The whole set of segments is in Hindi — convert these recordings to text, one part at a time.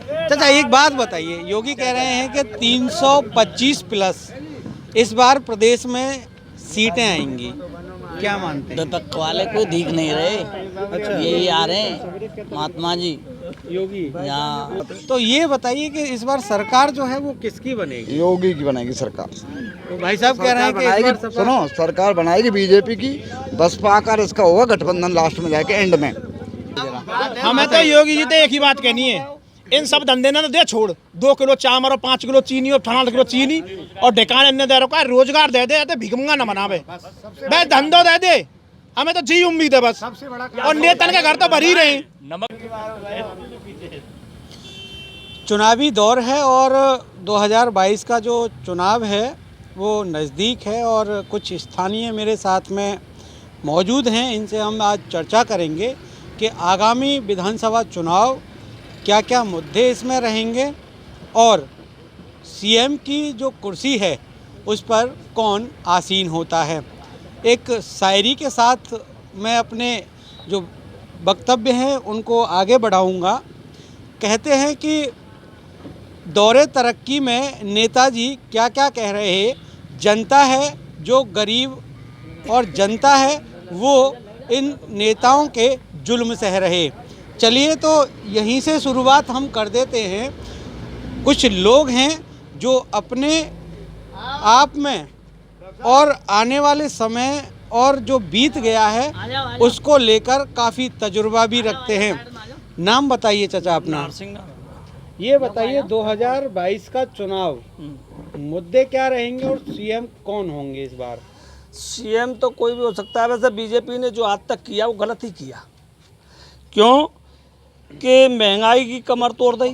चाचा एक बात बताइए, योगी कह रहे हैं कि 325 प्लस इस बार प्रदेश में सीटें आएंगी, क्या मानते हैं? विपक्ष वाले कोई दिख नहीं रहे। अच्छा, ये आ रहे हैं महात्मा जी योगी। यहाँ। तो ये बताइए कि इस बार सरकार जो है वो किसकी बनेगी? योगी की बनेगी सरकार। तो भाई साहब कह रहे हैं कि इस बार सरकार सुनो, सरकार बनाएगी बीजेपी की, बसपा का इसका होगा गठबंधन लास्ट में जाके एंड में। हमें तो योगी जी तो एक ही बात कहनी है, इन सब धंधे ना दे छोड़, 2 किलो चावल और 5 किलो चीनी और 18 किलो चीनी और ढकान अन्य दे रखा है, रोजगार दे दे, भिखमंगा न बनावे, भाई धंधो दे दे, हमें तो जी उम्मीद है बस। और नेतन के घर तो भर ही रहे। चुनावी दौर है और 2022 का जो चुनाव है वो नज़दीक है और कुछ स्थानीय मेरे साथ में मौजूद हैं, इनसे हम आज चर्चा करेंगे कि आगामी विधानसभा चुनाव क्या क्या मुद्दे इसमें रहेंगे और सीएम की जो कुर्सी है उस पर कौन आसीन होता है। एक शायरी के साथ मैं अपने जो वक्तव्य हैं उनको आगे बढ़ाऊंगा। कहते हैं कि दौरे तरक्की में नेताजी क्या क्या कह रहे हैं, जनता है जो गरीब और जनता है वो इन नेताओं के जुल्म सह रहे। चलिए तो यहीं से शुरुआत हम कर देते हैं। कुछ लोग हैं जो अपने आप में और आने वाले समय और जो बीत गया है उसको लेकर काफ़ी तजुर्बा भी रखते हैं। नाम बताइए चाचा अपना। ये बताइए 2022 का चुनाव मुद्दे क्या रहेंगे और सीएम कौन होंगे इस बार? सीएम तो कोई भी हो सकता है। वैसे बीजेपी ने जो आज तक किया वो गलत ही किया। क्यों कि महंगाई की कमर तोड़ दी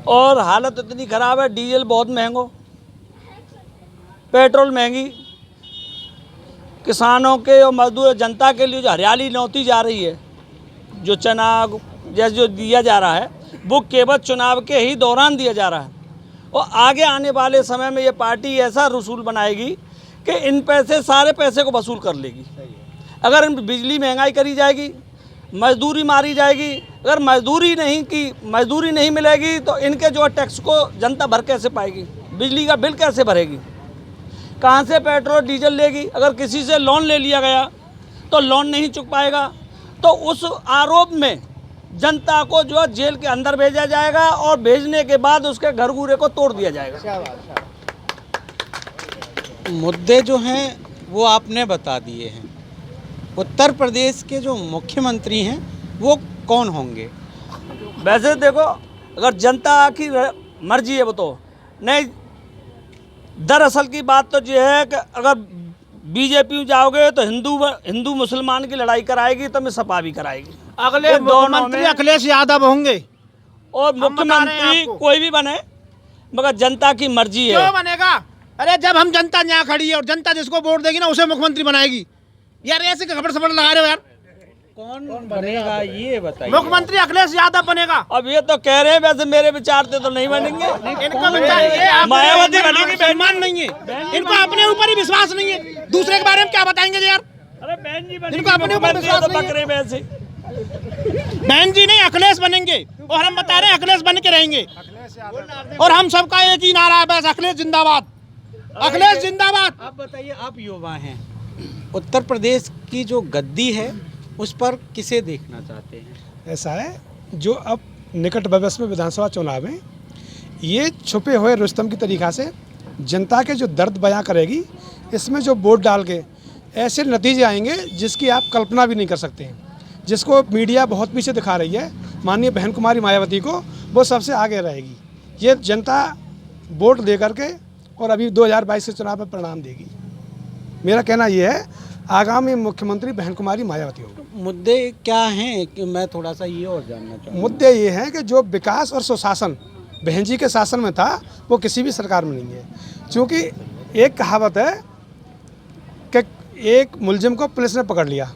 और हालत इतनी ख़राब है, डीजल बहुत महंगो, पेट्रोल महंगी, किसानों के और मजदूर जनता के लिए जो हरियाली नौती जा रही है, जो चना जैसे जो दिया जा रहा है वो केवल चुनाव के ही दौरान दिया जा रहा है और आगे आने वाले समय में ये पार्टी ऐसा रसूल बनाएगी कि इन पैसे सारे पैसे को वसूल कर लेगी। अगर इन बिजली महंगाई करी जाएगी, मजदूरी मारी जाएगी, अगर मजदूरी नहीं मिलेगी तो इनके जो टैक्स को जनता भर कैसे पाएगी, बिजली का बिल कैसे भरेगी, कहाँ से पेट्रोल डीजल लेगी। अगर किसी से लोन ले लिया गया तो लोन नहीं चुक पाएगा, तो उस आरोप में जनता को जो है जेल के अंदर भेजा जाएगा और भेजने के बाद उसके घर घूरे को तोड़ दिया जाएगा। मुद्दे जो हैं वो आपने बता दिए हैं। उत्तर प्रदेश के जो मुख्यमंत्री हैं वो कौन होंगे? वैसे देखो, अगर जनता की मर्जी है वो तो नहीं। दरअसल की बात तो ये है कि अगर बीजेपी में जाओगे तो हिंदू मुसलमान की लड़ाई कराएगी, तो मैं सपा भी कराएगी। अगले मुख्यमंत्री अखिलेश यादव होंगे और मुख्यमंत्री कोई भी बने मगर जनता की मर्जी है। क्यों बनेगा? अरे जब हम जनता यहाँ खड़ी है और जनता जिसको वोट देगी ना उसे मुख्यमंत्री बनाएगी। यार ऐसे खबर सबर लगा रहे हो यार। कौन बनेगा ये बताइए। मुख्यमंत्री अखिलेश यादव बनेगा। अब ये तो कह रहे हैं, वैसे मेरे विचार से तो नहीं बनेंगे। इनका विचार ये मायावती बनेगी। बेईमान नहीं है, इनको अपने ऊपर ही विश्वास नहीं है, दूसरे के बारे में क्या बताएंगे यार। अरे बहन जी बनेगी, इनको अपने ऊपर विश्वास नहीं है। बकरे वैसे बहन जी नहीं, अखिलेश बनेंगे और हम बता रहे हैं अखिलेश बन के रहेंगे। और हम सबका एक ही नारा है बस, अखिलेश जिंदाबाद, अखिलेश जिंदाबाद। आप बताइए, आप युवा हैं, उत्तर प्रदेश की जो गद्दी है उस पर किसे देखना चाहते हैं? ऐसा है, जो अब निकट भविष्य में विधानसभा चुनाव में ये छुपे हुए रुस्तम की तरीक़ा से जनता के जो दर्द बयां करेगी, इसमें जो वोट डाल के ऐसे नतीजे आएंगे जिसकी आप कल्पना भी नहीं कर सकते हैं, जिसको मीडिया बहुत पीछे दिखा रही है। माननीय बहन कुमारी मायावती को वो सबसे आगे रहेगी। ये जनता वोट दे करके और अभी 2022 के चुनाव में परिणाम देगी। मेरा कहना ये है, आगामी मुख्यमंत्री बहन कुमारी मायावती होगी। मुद्दे क्या हैं कि मैं थोड़ा सा ये और जानना चाहूँगा। मुद्दे ये हैं कि जो विकास और सुशासन बहन जी के शासन में था वो किसी भी सरकार में नहीं है। क्योंकि एक कहावत है कि एक मुलजिम को पुलिस ने पकड़ लिया,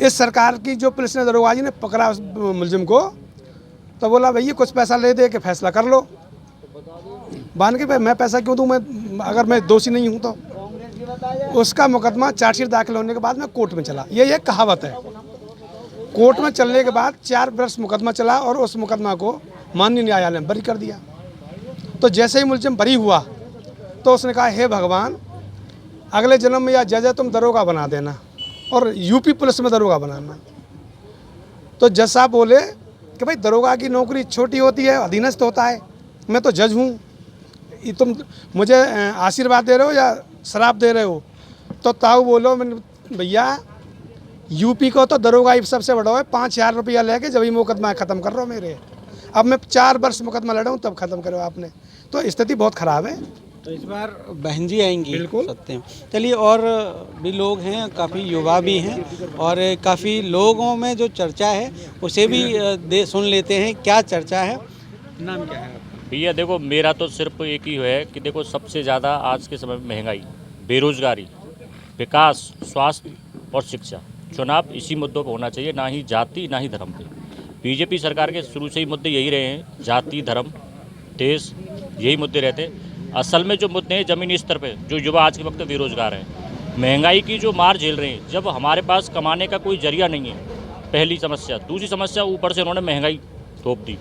इस सरकार की जो पुलिस ने दरोगाजी ने पकड़ा उस मुलजिम को, तो बोला भैया कुछ पैसा ले दे के फैसला कर लो। बांध के मैं पैसा क्यों दूँ, मैं अगर मैं दोषी नहीं हूँ तो। उसका मुकदमा चार्जशीट दाखिल होने के बाद में कोर्ट में चला। ये कहावत है। कोर्ट में चलने के बाद 4 वर्ष मुकदमा चला और उस मुकदमा को माननीय न्यायालय ने बरी कर दिया। तो जैसे ही मुलजिम बरी हुआ तो उसने कहा, हे भगवान, अगले जन्म में या जज तुम दरोगा बना देना और यूपी पुलिस में दरोगा बनाना। तो जज साहब बोले कि भाई दरोगा की नौकरी छोटी होती है, अधीनस्थ होता है, मैं तो जज हूँ, ये तुम मुझे आशीर्वाद दे रहे हो या शराब दे रहे हो? तो ताऊ बोलो, मैंने भैया यूपी को तो दरोगा ही सबसे बड़ा है, 5,000 रुपया लेके जब ही मुकदमा ख़त्म कर रहा हूँ मेरे। अब मैं 4 वर्ष मुकदमा लड़ा हूँ तब ख़त्म करो आपने। तो स्थिति बहुत ख़राब है। तो इस बार बहन जी आएंगी बिल्कुल। सत्य में। चलिए, और भी लोग हैं, काफ़ी युवा भी हैं और काफ़ी लोगों में जो चर्चा है उसे भी सुन लेते हैं, क्या चर्चा है। नाम क्या है आपका? भैया देखो, मेरा तो सिर्फ एक ही है कि देखो, सबसे ज़्यादा आज के समय में महंगाई, बेरोजगारी, विकास, स्वास्थ्य और शिक्षा, चुनाव इसी मुद्दों पर होना चाहिए, ना ही जाति ना ही धर्म पे। बीजेपी सरकार के शुरू से ही मुद्दे यही रहे हैं, जाति, धर्म, देश, यही मुद्दे रहते हैं। असल में जो मुद्दे हैं ज़मीनी स्तर पे, जो युवा आज के वक्त बेरोजगार हैं, महंगाई की जो मार झेल रहे हैं, जब हमारे पास कमाने का कोई जरिया नहीं है, पहली समस्या। दूसरी समस्या, ऊपर से उन्होंने महंगाई थोप दी।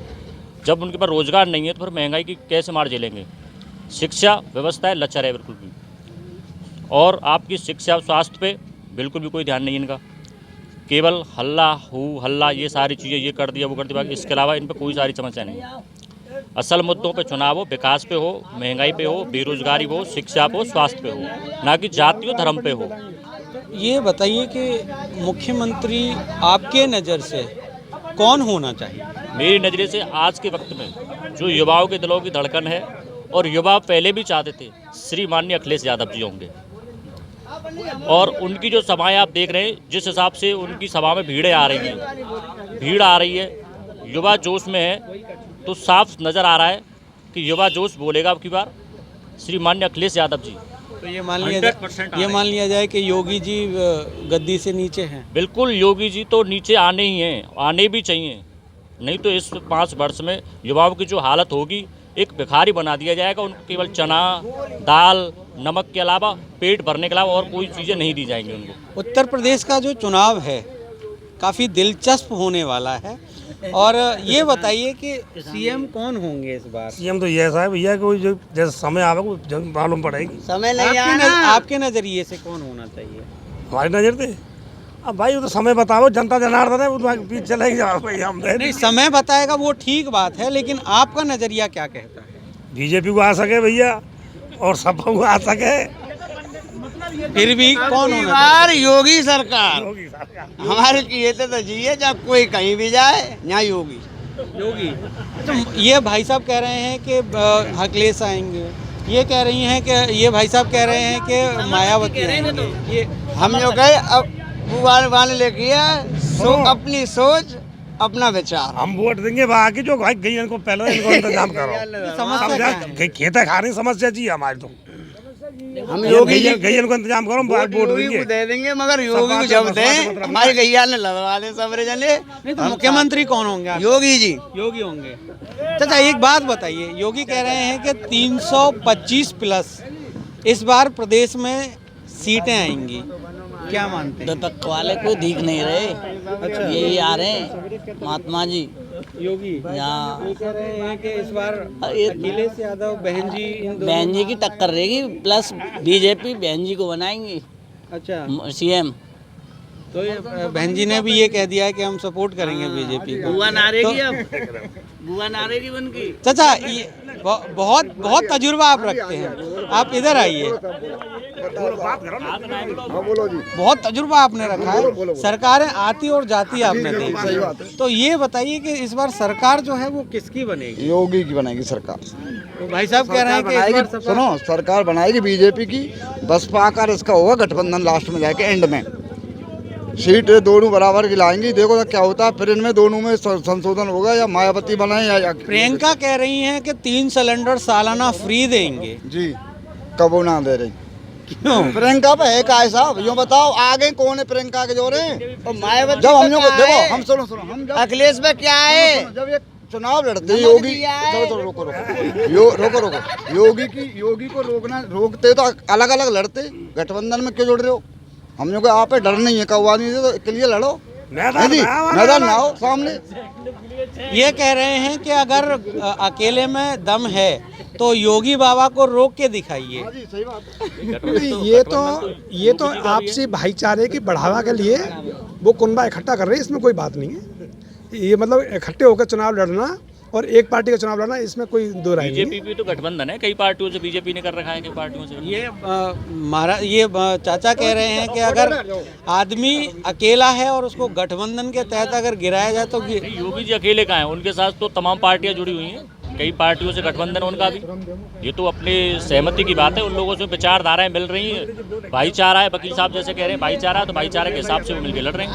जब उनके पास रोजगार नहीं है तो फिर महंगाई की कैसे मार झेलेंगे? शिक्षा व्यवस्था है लचर है बिल्कुल भी, और आपकी शिक्षा स्वास्थ्य पे बिल्कुल भी कोई ध्यान नहीं है इनका। केवल हल्ला हल्ला, ये सारी चीज़ें, ये कर दिया वो कर दिया, इसके अलावा इन पर कोई सारी समस्या नहीं। असल मुद्दों पे चुनाव हो, विकास पे हो, महंगाई पे हो, बेरोजगारी हो, शिक्षा पे हो, स्वास्थ्य पे हो, ना कि जाति और धर्म पे हो। ये बताइए कि मुख्यमंत्री आपके नज़र से कौन होना चाहिए? मेरी नज़रिए से आज के वक्त में जो युवाओं के दिलों की धड़कन है, और युवा पहले भी चाहते थे, श्री माननीय अखिलेश यादव जी होंगे। और उनकी जो सभाएं आप देख रहे हैं, जिस हिसाब से उनकी सभा में भीड़ आ रही है, युवा जोश में है, तो साफ नज़र आ रहा है कि युवा जोश बोलेगा अब की बार श्री माननीय अखिलेश यादव जी। तो ये मान लिया जाए कि योगी जी गद्दी से नीचे हैं। बिल्कुल, योगी जी तो नीचे आने ही हैं, आने भी चाहिए, नहीं तो इस 5 वर्ष में युवाओं की जो हालत होगी, एक भिखारी बना दिया जाएगा। उनको केवल चना, दाल, नमक के अलावा, पेट भरने के अलावा और कोई चीज़ें नहीं दी जाएंगी उनको। उत्तर प्रदेश का जो चुनाव है काफ़ी दिलचस्प होने वाला है, और ये बताइए कि सीएम कौन होंगे इस बार? सीएम तो ये साहब भैया कोई जो जैसे समय आवेगा मालूम पड़ेगी। समय नहीं आना। आपके नज़रिए से कौन होना चाहिए? हमारी नज़र से अब भाई वो तो समय बताओ, जनता जनार्दन है, वो तो पीछे चलेगी भाई। हम नहीं, समय बताएगा वो ठीक बात है, लेकिन आपका नज़रिया क्या कहता है? बीजेपी को आ सके भैया और सब को आ सके। फिर भी कौन होना चाहिए? योगी सरकार हमारे किए तो जिए, जब कोई कहीं भी जाए यहाँ योगी। तो ये भाई साहब कह रहे हैं कि अखिलेश आएंगे, ये कह रही हैं कि ये भाई साहब कह रहे हैं कि मायावती आएंगे। ये हम लोग गए अब वाले लेके अपनी सोच, अपना विचार। हम वोट देंगे बाकी जो भाई गई इनको पहले इनको इंतजाम करो। समस्या खेते खाने की समस्या चाहिए हमारी, तो हम योगी जी गई इनको इंतजाम करो, वोट योगी देंगे। को दे देंगे, मगर योगी को जब दें हमारे गैया ने लगवा दे सबरे जने। नहीं, तो मुख्यमंत्री कौन होंगे आप? योगी जी। योगी होंगे। चाचा एक बात बताइए, योगी कह रहे हैं कि 325 प्लस इस बार प्रदेश में सीटें आएंगी, क्या मानते हैं? तक वाले कोई दिख नहीं रहे। अच्छा, यही आ रहे हैं महात्मा जी योगी यहाँ। ये कह रहे हैं कि इस बार अखिलेश यादव, बहन जी, इन दोनों- बहन जी की टक्कर रहेगी, प्लस बीजेपी बहन जी को बनाएंगी अच्छा, सीएम। तो ये बहन जी ने भी ये कह दिया है कि हम सपोर्ट करेंगे बीजेपी को। बुआ नारेगी तो- अब, बुआ नारेगी उनकी। चाचा ये बहुत बहुत तजुर्बा आप रखते हैं, आप इधर आइए। बहुत तजुर्बा आपने रखा है, सरकारें आती और जाती आपने देखी। तो ये बताइए कि इस बार सरकार जो है वो किसकी बनेगी? योगी की बनेगी सरकार। तो भाई साहब कह रहे हैं कि इस बार सरकार- सुनो, सरकार बनाएगी बीजेपी की, बसपा आकर इसका होगा गठबंधन लास्ट में जाके एंड में। सीट दोनों बराबर की लाएंगी, देखो तो क्या होता है, फिर इनमें दोनों में संशोधन होगा, या मायावती बनाए या प्रियंका कह रही हैं कि 3 सिलेंडर सालाना फ्री देंगे। जी कबो ना दे रही। क्यों? प्रियंका पे है का साहब, यो बताओ आगे कौन है प्रियंका के जोरे? और मायावती जब हम पे लोग क्या देखो, है? हम सुनो हम जब अखिलेश में क्या है? जब ये चुनाव लड़ते योगी, दिया है। चलो रोको योगी को रोकते तो अलग अलग लड़ते, गठबंधन में क्यों जुड़ रहे हो? हम लोग आप पे डर नहीं है, कौवा नहीं तो के लिए लड़ो। नजर ना हो सामने। ये कह रहे हैं कि अगर अकेले में दम है तो योगी बाबा को रोक के दिखाइए। ये तो आपसी भाईचारे की बढ़ावा के लिए वो कुनबा इकट्ठा कर रहे हैं, इसमें कोई बात नहीं है। ये मतलब इकट्ठे होकर चुनाव लड़ना और एक पार्टी का चुनाव लड़ना, इसमें कोई दो राय नहीं है। बीजेपी भी तो गठबंधन है, कई पार्टियों से बीजेपी ने कर रखा है, कई पार्टियों से। ये चाचा कह रहे हैं कि अगर आदमी अकेला है और उसको गठबंधन के तहत अगर गिराया जाए तो योगी जी अकेले कहाँ हैं, उनके साथ तो तमाम पार्टियां जुड़ी हुई हैं, कई पार्टियों से गठबंधन उनका भी। ये तो अपने सहमति की बात है, उन लोगों से विचारधाराएं मिल रही हैं, भाईचारा है। वकील साहब जैसे कह रहे हैं भाईचारा, तो भाईचारे के हिसाब से वो मिलकर लड़ रहे हैं।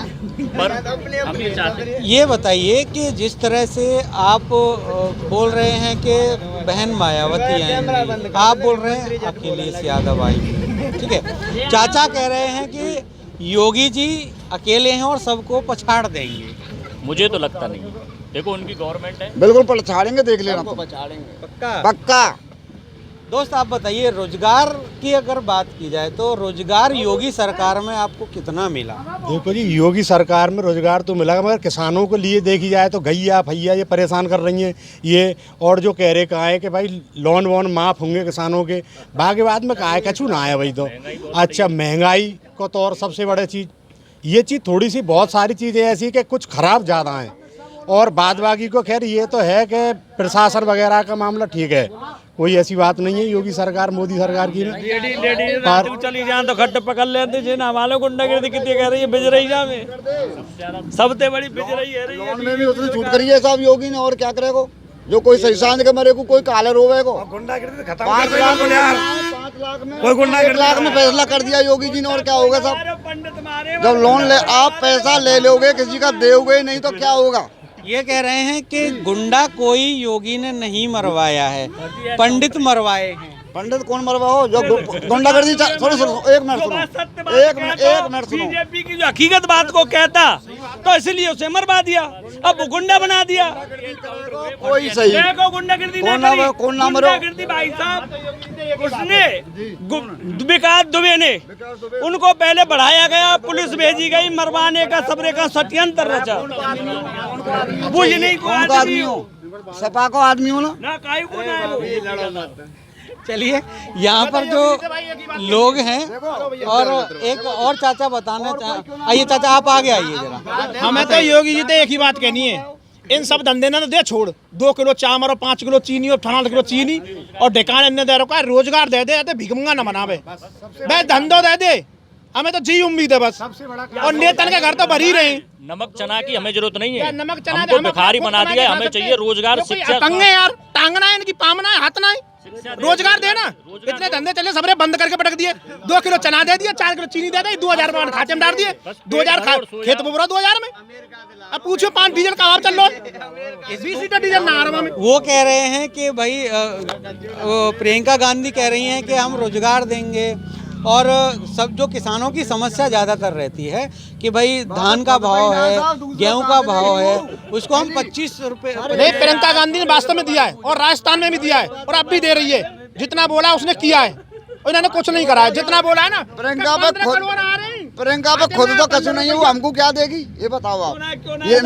पर हम ये चाहते हैं, ये बताइए कि जिस तरह से आप बोल रहे हैं कि बहन मायावती आएंगी, आप बोल रहे हैं अखिलेश यादव आएंगे, ठीक है। चाचा कह रहे हैं कि योगी जी अकेले हैं और सबको पछाड़ देंगे। मुझे तो लगता नहीं है। देखो उनकी गवर्नमेंट है, बिल्कुल पछाड़ेंगे, देख लेना तुम। पक्का पक्का। दोस्त आप बताइए, रोजगार की अगर बात की जाए तो रोजगार योगी सरकार में आपको कितना मिला? देखो जी, योगी सरकार में रोजगार तो मिला, मगर किसानों के लिए देखी जाए तो गैया भैया ये परेशान कर रही हैं ये। और जो कह रहे कहा है कि भाई लोन वोन माफ़ होंगे किसानों के, बाकी बाद में कहा है कछू ना आया भाई। तो अच्छा, महंगाई को तो और सबसे बड़ी चीज़ ये चीज़, थोड़ी सी बहुत सारी चीज़ें ऐसी कि कुछ खराब ज़्यादा हैं, और बाद बाकी को खैर ये तो है कि प्रशासन वगैरह का मामला ठीक है, कोई ऐसी बात नहीं है योगी सरकार मोदी सरकार की। चली जाए तो खट्ट पकड़ लेते जी ना, मालूम गुंडागर्दी कितनी कह रही है, बिज रही जा में सबसे बड़ी बिज रही है। लोन में भी उतनी छूट करी है साहब योगी ने, और क्या करेगा? जो कोई सही सांझ के मरे को, कोई काले रोवे को। 5 लाख में फैसला कर दिया योगी जी ने, और क्या होगा साहब? जब लोन ले आप पैसा ले लोगे, किसी का दोगे नहीं तो क्या होगा? ये कह रहे हैं कि गुंडा कोई योगी ने नहीं मरवाया है, पंडित मरवाए हैं। पंडित कौन मरवाओ? जो गुंडागर्दी। सुनो, एक मिनट सुनो। बीजेपी की जो हकीकत बात को कहता तो इसलिए उसे मरवा दिया, अब वो गुंडा बना दिया। कोई सही गुंडागर्दी कौन ना मरो? भाई साहब, उसने विकास दुबे ने उनको पहले बढ़ाया गया, पुलिस भेजी गई, मरवाने का सबरे का षड्यंत्र रचा। बुझने को आदमी हो, सपा को आदमी हो ना काई को ना। चलिए, यहाँ पर जो लोग हैं और एक और चाचा बताना आइए चाचा, आप आगे आइए जरा। हमें तो योगी जी तो एक ही बात कहनी है, इन सब धंधे ना दे छोड़, 2 किलो चावल और 5 किलो चीनी और 18 किलो चीनी और ढेकान इन्ने दे रखा है, रोजगार दे दे, भिखमंगा न बनावे, बस धंधो दे दे। हमें तो जी उम्मीद है बस, और नेतन के घर तो भर ही रहे। नमक चना की हमें जरूरत नहीं है, नमक चना हमको भिखारी बना दिया है, हमें चाहिए रोजगार, शिक्षा। टंगे यार, टांगना है इनकी, पामना है, हाथना है, रोजगार देना। इतने धंधे चले, सबने बंद करके पटक दिए। 2 किलो चना दे दिया, 4 किलो चीनी दे दी, 2000 रुपये खाते में डाल दिए, 2000 खेत बुबरा 2000 में। अब पूछो 5 डीजल का आप चल लो, 20 लीटर डीजल नारवा में। वो कह रहे हैं कि भाई प्रियंका गांधी कह रही हैं कि हम रोजगार देंगे, और सब जो किसानों की समस्या ज़्यादातर रहती है कि भाई धान का भाव है, गेहूं का भाव है, उसको हम 25 रुपये नहीं, प्रियंका गांधी ने वास्तव में दिया है, और राजस्थान में भी दिया है, और अब भी दे रही है। जितना बोला उसने किया है, इन्होंने कुछ नहीं करा है। जितना बोला है ना, प्रियंका पे खुद तो कछु नहीं है, वो हमको क्या देगी ये बताओ आप? ये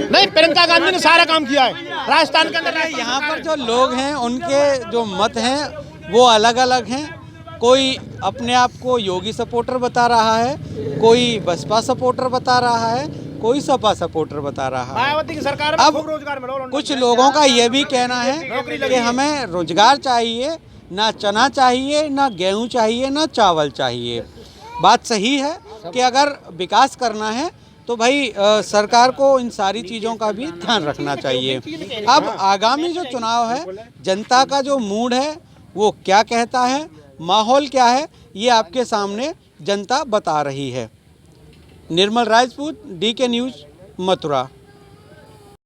नहीं, प्रियंका गांधी ने सारा काम किया है राजस्थान के अंदर। यहाँ पर जो लोग हैं उनके जो मत हैं वो अलग अलग हैं। कोई अपने आप को योगी सपोर्टर बता रहा है, कोई बसपा सपोर्टर बता रहा है, कोई सपा सपोर्टर बता रहा है। मायावती की सरकार में अब खूब रोजगार मिला। कुछ लोगों का ये भी कहना है कि हमें रोजगार चाहिए, ना चना चाहिए, ना गेहूं चाहिए, ना चावल चाहिए। बात सही है कि अगर विकास करना है तो भाई सरकार को इन सारी चीज़ों का भी ध्यान रखना चाहिए। अब आगामी जो चुनाव है, जनता का जो मूड है वो क्या कहता है, माहौल क्या है, ये आपके सामने जनता बता रही है। निर्मल राजपूत, DK न्यूज़, मथुरा।